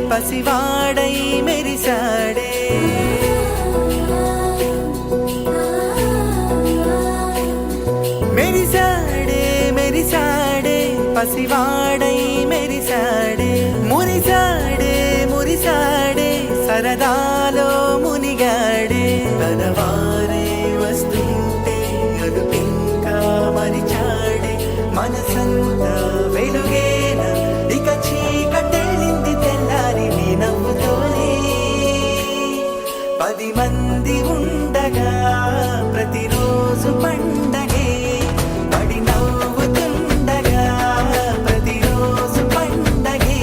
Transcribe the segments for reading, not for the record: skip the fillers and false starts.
పసివాడై మెరిసాడే మెరిసాడే మెరిసాడే పసివాడై మెరిసాడే మురిసాడే మురిసాడే సరదాలో మునిగాడే తనవారే వస్తుంటే అదుపింకా మరిచాడే మనసంతా వెలుగేన ఇక చీకటెళ్ళింది తెల్లారి నీ నవ్వుతోనే 10 మంది ఉండగా ప్రతిరోజు పండగే పడి నవ్వుతుండగా ప్రతిరోజు పండగే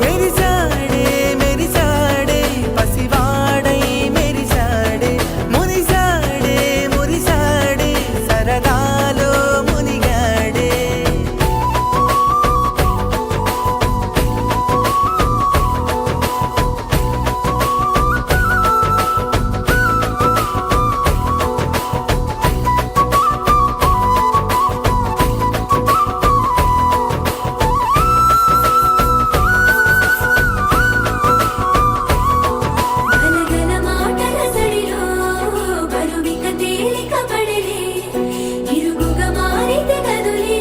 మెరిసాడే మెరిసాడే పసివాడై మెరిసాడే మురిసాడే మురిసాడే సరదాలో మునిగాడే గలగల మాటల సడిలో బరువిక తేలిక పడలే ఇరుగుగా మారితే కదులే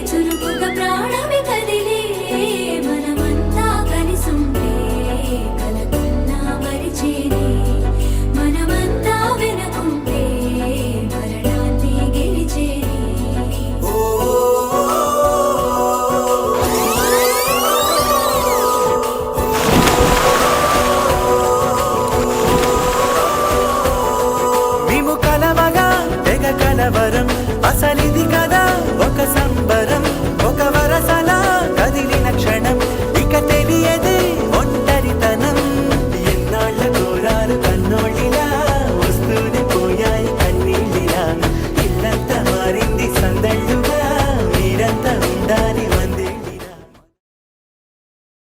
చురుకుగా ప్రాణమి కదిలే మనమంతా కలిసుంటే కలకున్నా మరిచేనే మనమంతా వెనకుంటే మరణాన్ని గెలిచేనే మేము కలవగా తెగ కలవరం అసలు